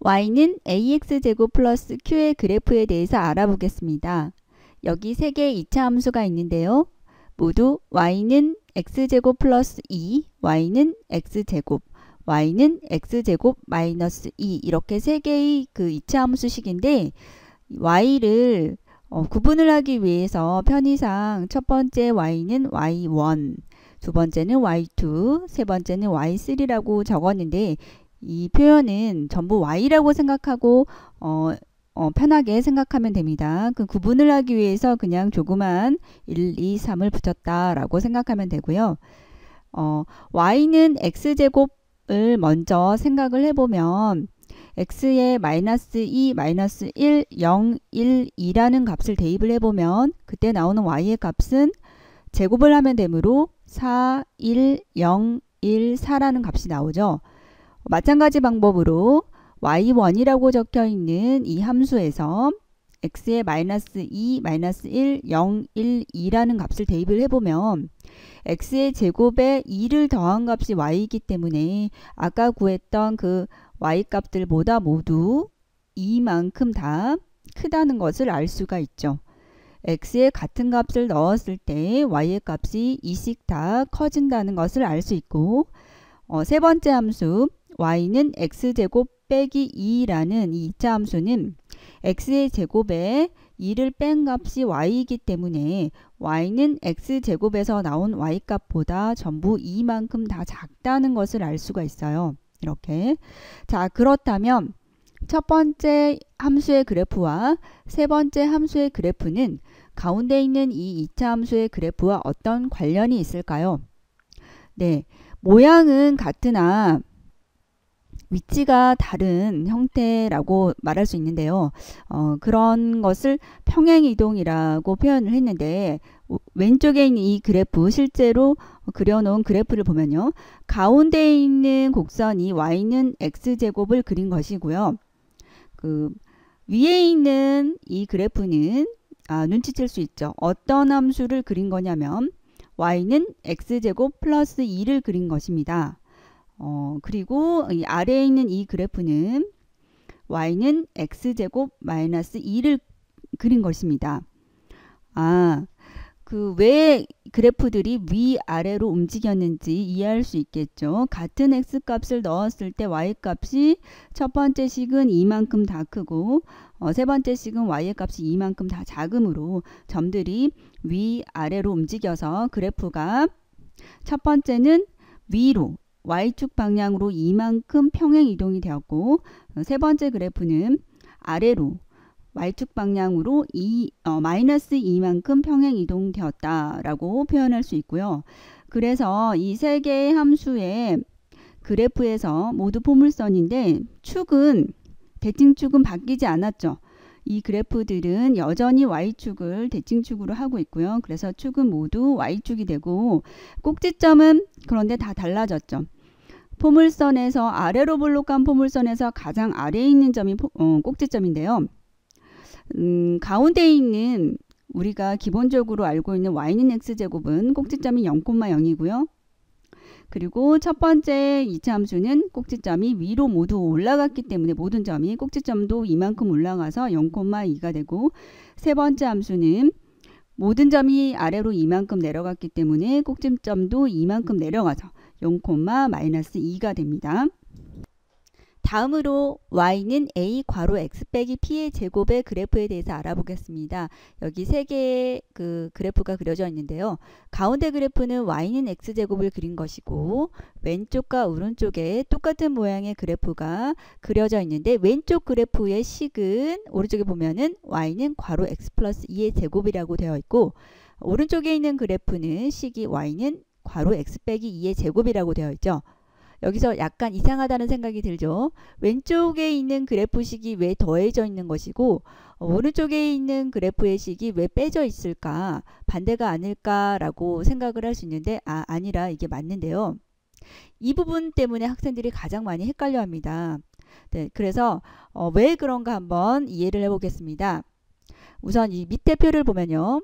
y는 ax제곱 플러스 q의 그래프에 대해서 알아보겠습니다. 여기 세 개의 2차 함수가 있는데요. 모두 y는 x제곱 플러스 2, y는 x제곱, y는 x제곱 마이너스 2 이렇게 세 개의 그 2차 함수식인데 y를 구분을 하기 위해서 편의상 첫 번째 y는 y1, 두 번째는 y2, 세 번째는 y3라고 적었는데 이 표현은 전부 y라고 생각하고 편하게 생각하면 됩니다. 그 구분을 하기 위해서 그냥 조그만 1, 2, 3을 붙였다라고 생각하면 되고요. y는 x제곱을 먼저 생각을 해보면 x에 마이너스 2, 마이너스 1, 0, 1, 2라는 값을 대입을 해보면 그때 나오는 y의 값은 제곱을 하면 되므로 4, 1, 0, 1, 4라는 값이 나오죠. 마찬가지 방법으로 y1이라고 적혀있는 이 함수에서 x에 마이너스 2, 마이너스 1, 0, 1, 2라는 값을 대입을 해보면 x의 제곱에 2를 더한 값이 y이기 때문에 아까 구했던 그 y값들보다 모두 2만큼 다 크다는 것을 알 수가 있죠. x에 같은 값을 넣었을 때 y의 값이 2씩 다 커진다는 것을 알 수 있고 세 번째 함수 y는 x제곱 빼기 2라는 이 2차 함수는 x의 제곱에 2를 뺀 값이 y이기 때문에 y는 x제곱에서 나온 y값보다 전부 2만큼 다 작다는 것을 알 수가 있어요. 이렇게. 자, 그렇다면 첫 번째 함수의 그래프와 세 번째 함수의 그래프는 가운데 있는 이 2차 함수의 그래프와 어떤 관련이 있을까요? 네, 모양은 같으나 위치가 다른 형태라고 말할 수 있는데요. 그런 것을 평행이동이라고 표현을 했는데 왼쪽에 있는 이 그래프 실제로 그려놓은 그래프를 보면요. 가운데 있는 곡선이 y는 x제곱을 그린 것이고요. 그 위에 있는 이 그래프는 눈치챌 수 있죠. 어떤 함수를 그린 거냐면 y는 x제곱 플러스 2를 그린 것입니다. 그리고 이 아래에 있는 이 그래프는 y는 x제곱 마이너스 2를 그린 것입니다. 그 왜 그래프들이 위아래로 움직였는지 이해할 수 있겠죠. 같은 x값을 넣었을 때 y값이 첫 번째 식은 2만큼 다 크고 세 번째 식은 y의 값이 2만큼 다 작으므로 점들이 위아래로 움직여서 그래프가 첫 번째는 위로 y축 방향으로 2만큼 평행 이동이 되었고 세 번째 그래프는 아래로 y축 방향으로 마이너스 2만큼 평행 이동되었다라고 표현할 수 있고요. 그래서 이 세 개의 함수의 그래프에서 모두 포물선인데 대칭축은 바뀌지 않았죠. 이 그래프들은 여전히 y축을 대칭축으로 하고 있고요. 그래서 축은 모두 y축이 되고 꼭지점은 그런데 다 달라졌죠. 포물선에서 아래로 볼록한 포물선에서 가장 아래에 있는 점이 꼭지점인데요. 가운데 있는 우리가 기본적으로 알고 있는 y는 x제곱은 꼭지점이 0,0이고요. 그리고 첫 번째 2차 함수는 꼭지점이 위로 모두 올라갔기 때문에 모든 점이 꼭지점도 이만큼 올라가서 0,2가 되고 세 번째 함수는 모든 점이 아래로 이만큼 내려갔기 때문에 꼭지점도 이만큼 내려가서 0,-2가 됩니다. 다음으로 y는 a 괄호 x 빼기 p의 제곱의 그래프에 대해서 알아보겠습니다. 여기 세 개의 그 그래프가 그려져 있는데요. 가운데 그래프는 y는 x제곱을 그린 것이고 왼쪽과 오른쪽에 똑같은 모양의 그래프가 그려져 있는데 왼쪽 그래프의 식은 오른쪽에 보면은 y는 괄호 x 플러스 2의 제곱이라고 되어 있고 오른쪽에 있는 그래프는 식이 y는 괄호 x 빼기 2의 제곱이라고 되어 있죠. 여기서 약간 이상하다는 생각이 들죠. 왼쪽에 있는 그래프식이 왜 더해져 있는 것이고 오른쪽에 있는 그래프의 식이 왜 빼져 있을까? 반대가 아닐까라고 생각을 할 수 있는데 아니라 이게 맞는데요. 이 부분 때문에 학생들이 가장 많이 헷갈려 합니다. 네, 그래서 왜 그런가 한번 이해를 해보겠습니다. 우선 이 밑에 표를 보면요.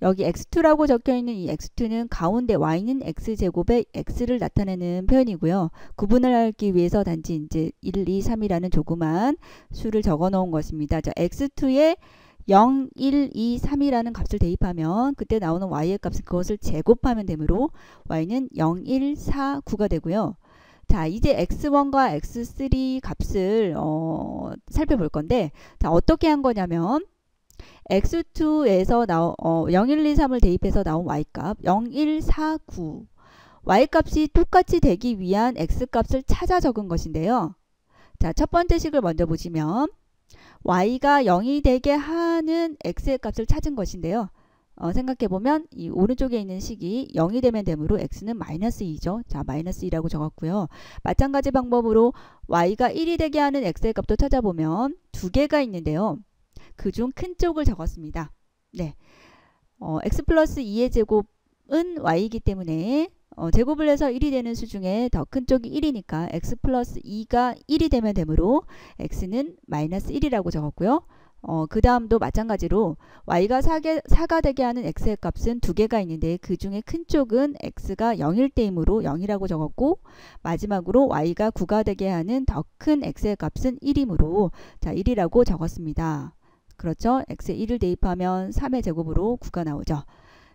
여기 x2라고 적혀 있는 이 x2는 가운데 y는 x제곱에 x를 나타내는 표현이고요. 구분을 하기 위해서 단지 이제 1, 2, 3이라는 조그만 수를 적어 놓은 것입니다. 자, x2에 0, 1, 2, 3이라는 값을 대입하면 그때 나오는 y의 값은 그것을 제곱하면 되므로 y는 0, 1, 4, 9가 되고요. 자, 이제 x1과 x3 값을 살펴볼 건데, 자, 어떻게 한 거냐면 x2에서 0, 1, 2, 3을 대입해서 나온 y값 0, 1, 4, 9 y값이 똑같이 되기 위한 x값을 찾아 적은 것인데요. 자, 첫 번째 식을 먼저 보시면 y가 0이 되게 하는 x의 값을 찾은 것인데요. 생각해보면 이 오른쪽에 있는 식이 0이 되면 되므로 x는 마이너스 2죠. 자, 마이너스 2라고 적었고요. 마찬가지 방법으로 y가 1이 되게 하는 x의 값도 찾아보면 두 개가 있는데요. 그중 큰 쪽을 적었습니다. 네, x 플러스 2의 제곱은 y이기 때문에 제곱을 해서 1이 되는 수 중에 더 큰 쪽이 1이니까 x 플러스 2가 1이 되면 되므로 x는 마이너스 1이라고 적었고요. 그 다음도 마찬가지로 y가 4가 되게 하는 x의 값은 두 개가 있는데 그 중에 큰 쪽은 x가 0일 때이므로 0이라고 적었고, 마지막으로 y가 9가 되게 하는 더 큰 x의 값은 1이므로 자, 1이라고 적었습니다. 그렇죠? x에 1을 대입하면 3의 제곱으로 9가 나오죠.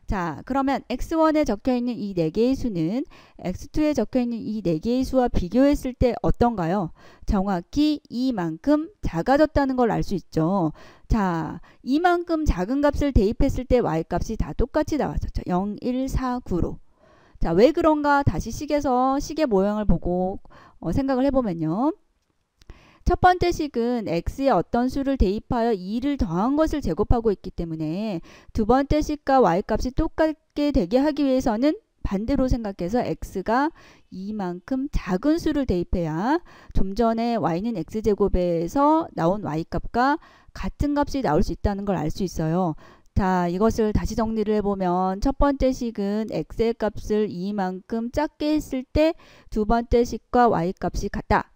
자, 그러면 x1에 적혀있는 이 4개의 수는 x2에 적혀있는 이 4개의 수와 비교했을 때 어떤가요? 정확히 이만큼 작아졌다는 걸 알 수 있죠. 자, 이만큼 작은 값을 대입했을 때 y값이 다 똑같이 나왔었죠. 0, 1, 4, 9로. 자, 왜 그런가? 다시 식의 모형을 보고 생각을 해보면요. 첫 번째 식은 x에 어떤 수를 대입하여 2를 더한 것을 제곱하고 있기 때문에 두 번째 식과 y값이 똑같게 되게 하기 위해서는 반대로 생각해서 x가 이만큼 작은 수를 대입해야 좀 전에 y는 x제곱에서 나온 y값과 같은 값이 나올 수 있다는 걸 알 수 있어요. 자, 이것을 다시 정리를 해보면 첫 번째 식은 x의 값을 이만큼 작게 했을 때 두 번째 식과 y값이 같다.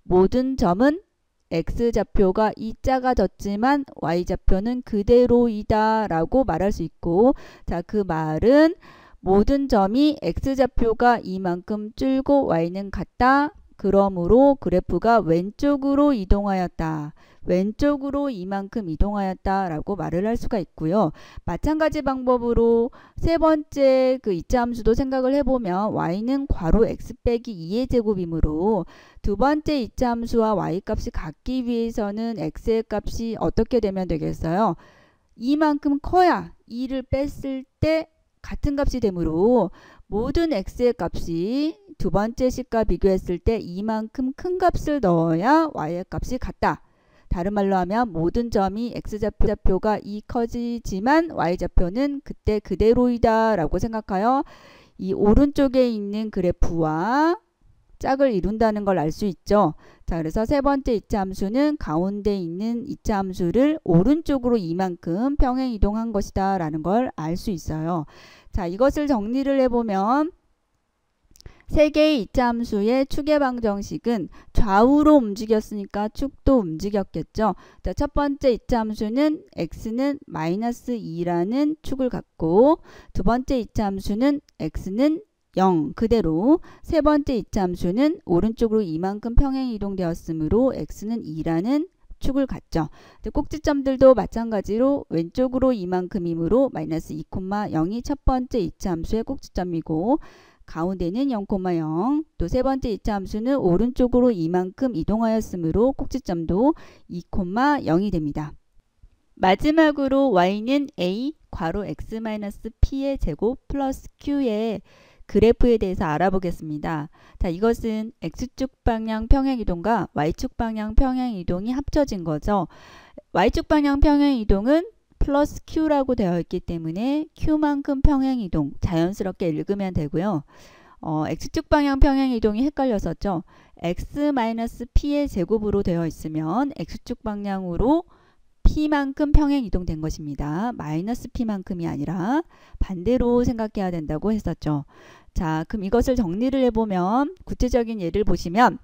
모든 점은 x좌표가 작아졌지만 y좌표는 그대로이다 라고 말할 수 있고, 자, 그 말은 모든 점이 x좌표가 이만큼 줄고 y는 같다. 그러므로 그래프가 왼쪽으로 이동하였다. 왼쪽으로 이만큼 이동하였다 라고 말을 할 수가 있고요. 마찬가지 방법으로 세 번째 그 이차함수도 생각을 해보면 y는 괄호 x 빼기 2의 제곱이므로 두 번째 이차함수와 y값이 같기 위해서는 x의 값이 어떻게 되면 되겠어요? 이만큼 커야 2를 뺐을 때 같은 값이 되므로 모든 x의 값이 두 번째 식과 비교했을 때 이만큼 큰 값을 넣어야 y의 값이 같다. 다른 말로 하면 모든 점이 x좌표가 2 커지지만 y좌표는 그때 그대로이다 라고 생각하여 이 오른쪽에 있는 그래프와 짝을 이룬다는 걸 알 수 있죠. 자, 그래서 세 번째 이차함수는 가운데 있는 이차함수를 오른쪽으로 이만큼 평행 이동한 것이다 라는 걸 알 수 있어요. 자, 이것을 정리를 해보면 세 개의 이차함수의 축의 방정식은 좌우로 움직였으니까 축도 움직였겠죠. 자, 첫 번째 이차함수는 x는 마이너스 2라는 축을 갖고, 두 번째 이차함수는 x는 0 그대로, 세 번째 이차함수는 오른쪽으로 이만큼 평행 이동되었으므로 x는 2라는 축을 갖죠. 꼭지점들도 마찬가지로 왼쪽으로 이만큼이므로 마이너스 2,0이 첫 번째 이차함수의 꼭지점이고, 가운데는 0,0. 또 세 번째 이차함수는 오른쪽으로 이만큼 이동하였으므로 꼭지점도 2,0이 됩니다. 마지막으로 y는 a 괄호 x-p의 제곱 플러스 q의 그래프에 대해서 알아보겠습니다. 자, 이것은 x축 방향 평행이동과 y축 방향 평행이동이 합쳐진 거죠. y축 방향 평행이동은 플러스 q라고 되어 있기 때문에 q만큼 평행이동 자연스럽게 읽으면 되고요. x축 방향 평행이동이 헷갈렸었죠. x-p의 제곱으로 되어 있으면 x축 방향으로 p만큼 평행이동 된 것입니다. 마이너스 p만큼이 아니라 반대로 생각해야 된다고 했었죠. 자, 그럼 이것을 정리를 해보면 구체적인 예를 보시면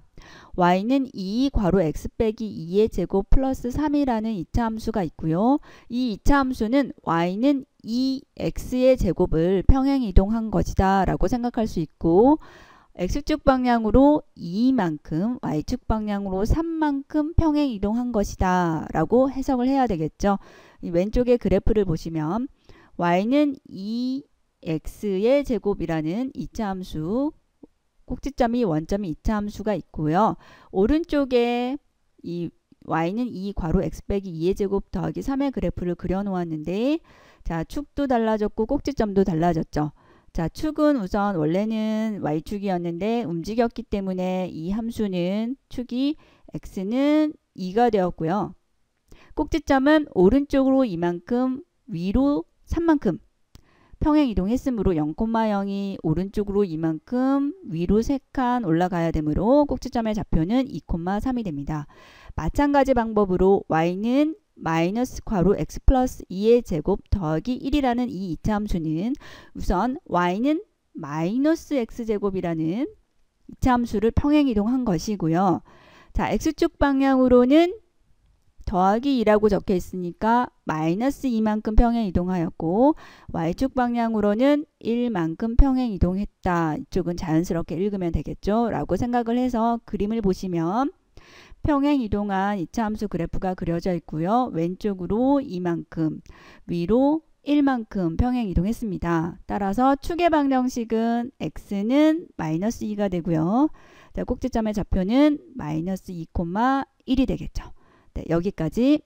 y는 2 괄호 x 빼기 2의 제곱 플러스 3이라는 2차 함수가 있고요. 이 2차 함수는 y는 2x의 제곱을 평행 이동한 것이다 라고 생각할 수 있고, x축 방향으로 2만큼, y축 방향으로 3만큼 평행 이동한 것이다 라고 해석을 해야 되겠죠. 이 왼쪽의 그래프를 보시면 y는 2x의 제곱이라는 2차 함수, 꼭지점이 원점이 2차 함수가 있고요. 오른쪽에 이 y는 2 괄호 x 빼기 2의 제곱 더하기 3의 그래프를 그려 놓았는데, 자, 축도 달라졌고 꼭지점도 달라졌죠. 자, 축은 우선 원래는 y축이었는데 움직였기 때문에 이 함수는 축이 x는 2가 되었고요. 꼭지점은 오른쪽으로 이만큼, 위로 3만큼 평행 이동했으므로 0,0이 오른쪽으로 이만큼, 위로 3칸 올라가야 되므로 꼭지점의 좌표는 2,3이 됩니다. 마찬가지 방법으로 y는 마이너스 괄호 x 플러스 2의 제곱 더하기 1이라는 이 2차 함수는 우선 y는 마이너스 x제곱이라는 2차 함수를 평행 이동한 것이고요. 자, x축 방향으로는 더하기 2라고 적혀 있으니까 마이너스 2만큼 평행 이동하였고, y축 방향으로는 1만큼 평행 이동했다. 이쪽은 자연스럽게 읽으면 되겠죠? 라고 생각을 해서 그림을 보시면 평행 이동한 2차 함수 그래프가 그려져 있고요. 왼쪽으로 2만큼, 위로 1만큼 평행 이동했습니다. 따라서 축의 방정식은 x는 마이너스 2가 되고요. 자, 꼭지점의 좌표는 마이너스 2,1이 되겠죠. 네, 여기까지